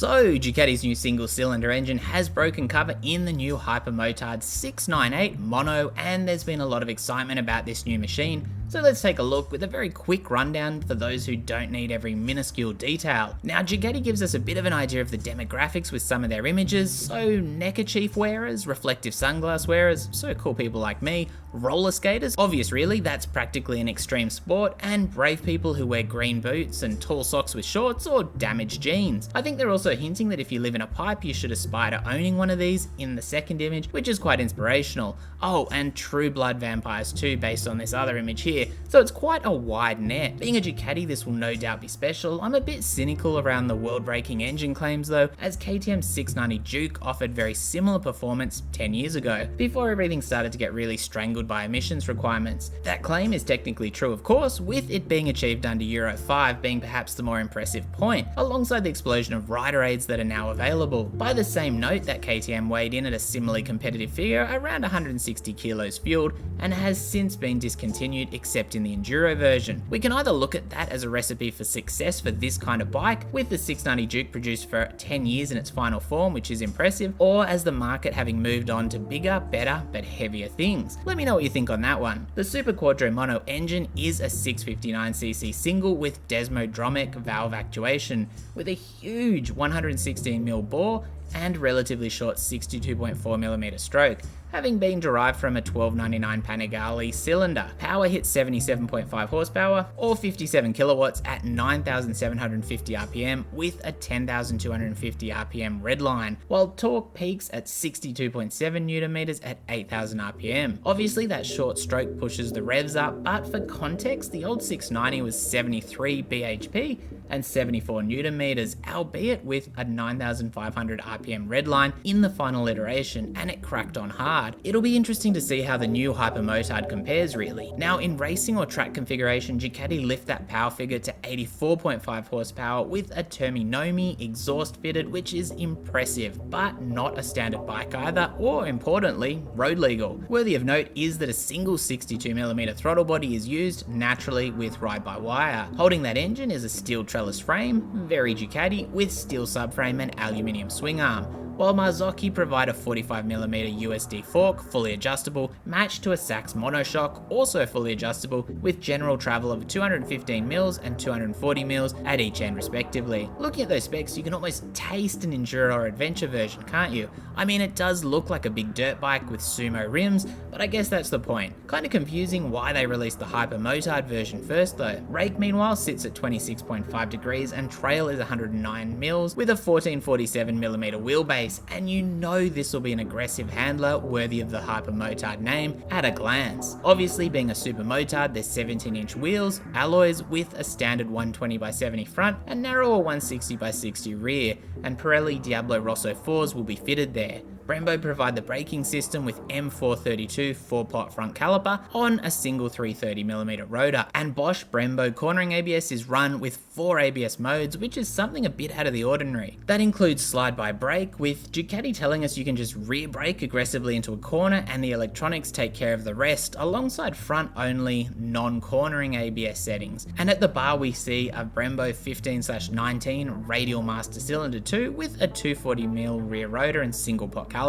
So, Ducati's new single-cylinder engine has broken cover in the new Hypermotard 698 Mono, and there's been a lot of excitement about this new machine. So let's take a look with a very quick rundown for those who don't need every minuscule detail. Now, Ducati gives us a bit of an idea of the demographics with some of their images, so neckerchief wearers, reflective sunglass wearers, so cool people like me, roller skaters, obvious really, that's practically an extreme sport, and brave people who wear green boots and tall socks with shorts or damaged jeans. I think they're also hinting that if you live in a pipe, you should aspire to owning one of these in the second image, which is quite inspirational. Oh, and true blood vampires too, based on this other image here. So it's quite a wide net. Being a Ducati, this will no doubt be special. I'm a bit cynical around the world-breaking engine claims though, as KTM's 690 Duke offered very similar performance 10 years ago, before everything started to get really strangled by emissions requirements. That claim is technically true of course, with it being achieved under Euro 5 being perhaps the more impressive point, alongside the explosion of rider aids that are now available. By the same note, that KTM weighed in at a similarly competitive figure, around 160 kilos fueled, and has since been discontinued except in the Enduro version. We can either look at that as a recipe for success for this kind of bike, with the 690 Duke produced for 10 years in its final form, which is impressive, or as the market having moved on to bigger, better, but heavier things. Let me know what you think on that one. The Super Quattro Mono engine is a 659cc single with desmodromic valve actuation, with a huge 116mm bore and relatively short 62.4mm stroke, having been derived from a 1299 Panigale cylinder. Power hits 77.5 horsepower or 57 kilowatts at 9,750 RPM with a 10,250 RPM redline, while torque peaks at 62.7 Newton meters at 8,000 RPM. Obviously that short stroke pushes the revs up, but for context, the old 690 was 73 bhp and 74 Newton meters, albeit with a 9,500 RPM redline in the final iteration, and it cracked on hard. It'll be interesting to see how the new Hypermotard compares really. Now in racing or track configuration, Ducati lift that power figure to 84.5 horsepower with a Terminomi exhaust fitted, which is impressive, but not a standard bike either, or importantly, road legal. Worthy of note is that a single 62mm throttle body is used naturally with ride-by-wire. Holding that engine is a steel trellis frame, very Ducati, with steel subframe and aluminium swing arm, while Marzocchi provide a 45mm USD fork, fully adjustable, matched to a Sachs monoshock, also fully adjustable, with general travel of 215mm and 240mm at each end respectively. Looking at those specs, you can almost taste an enduro or adventure version, can't you? I mean, it does look like a big dirt bike with SuMo rims, but I guess that's the point. Kinda confusing why they released the Hypermotard version first though. Rake meanwhile sits at 26.5 degrees and trail is 109mm with a 1447mm wheelbase, and you know this will be an aggressive handler worthy of the Hypermotard name at a glance. Obviously being a super motard, there's 17-inch wheels, alloys with a standard 120x70 front and narrower 160x60 rear, and Pirelli Diablo Rosso 4s will be fitted there. Brembo provide the braking system with M432 4-pot front caliper on a single 330mm rotor, and Bosch Brembo cornering ABS is run with 4 ABS modes, which is something a bit out of the ordinary. That includes slide-by brake, with Ducati telling us you can just rear brake aggressively into a corner and the electronics take care of the rest, alongside front-only, non-cornering ABS settings. And at the bar we see a Brembo 15/19 radial master cylinder 2 with a 240mm rear rotor and single pot caliper.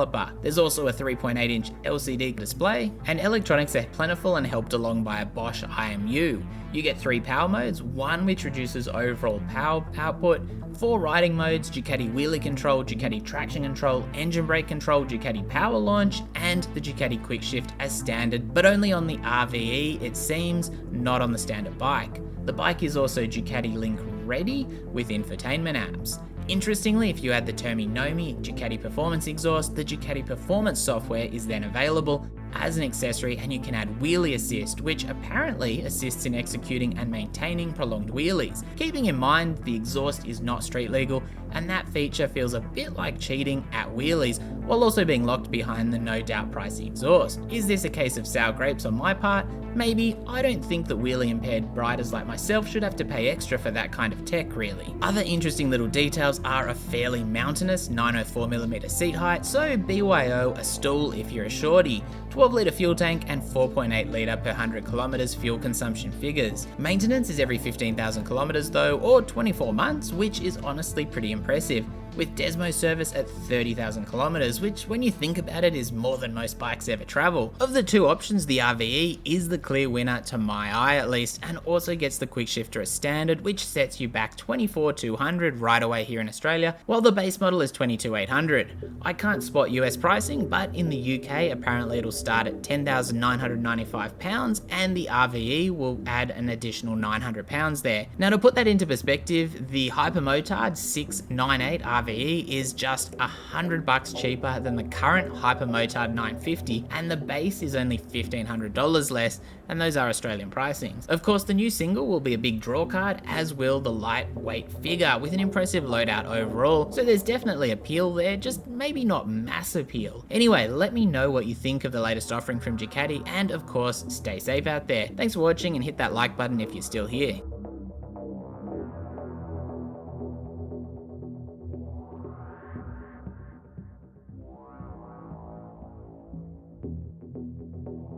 There's also a 3.8-inch LCD display, and electronics are plentiful and helped along by a Bosch IMU. You get 3 power modes, one which reduces overall power output, 4 riding modes, Ducati wheelie control, Ducati traction control, engine brake control, Ducati power launch, and the Ducati quick shift as standard, but only on the RVE it seems, not on the standard bike. The bike is also Ducati Link ready with infotainment apps. Interestingly, if you add the Terminomi Ducati Performance exhaust, the Ducati Performance software is then available as an accessory, and you can add wheelie assist, which apparently assists in executing and maintaining prolonged wheelies. Keeping in mind the exhaust is not street legal, and that feature feels a bit like cheating at wheelies, while also being locked behind the no doubt pricey exhaust. Is this a case of sour grapes on my part? Maybe. I don't think that wheelie impaired riders like myself should have to pay extra for that kind of tech really. Other interesting little details are a fairly mountainous 904mm seat height, so BYO a stool if you're a shorty, 12-litre fuel tank and 4.8 litre per 100 kilometers fuel consumption figures. Maintenance is every 15,000 kilometers though, or 24 months, which is honestly pretty impressive. with Desmo service at 30,000 kilometers, which when you think about it is more than most bikes ever travel. Of the two options, the RVE is the clear winner to my eye at least, and also gets the quick shifter as standard, which sets you back 24,200 right away here in Australia, while the base model is 22,800. I can't spot US pricing, but in the UK apparently it'll start at £10,995 and the RVE will add an additional £900 there. Now to put that into perspective, the Hypermotard 698 RVE is just $100 cheaper than the current Hypermotard 950, and the base is only $1,500 less, and those are Australian pricings. Of course, the new single will be a big draw card, as will the lightweight figure with an impressive loadout overall, so there's definitely appeal there, just maybe not mass appeal. Anyway, let me know what you think of the latest offering from Ducati, and of course, stay safe out there. Thanks for watching and hit that like button if you're still here.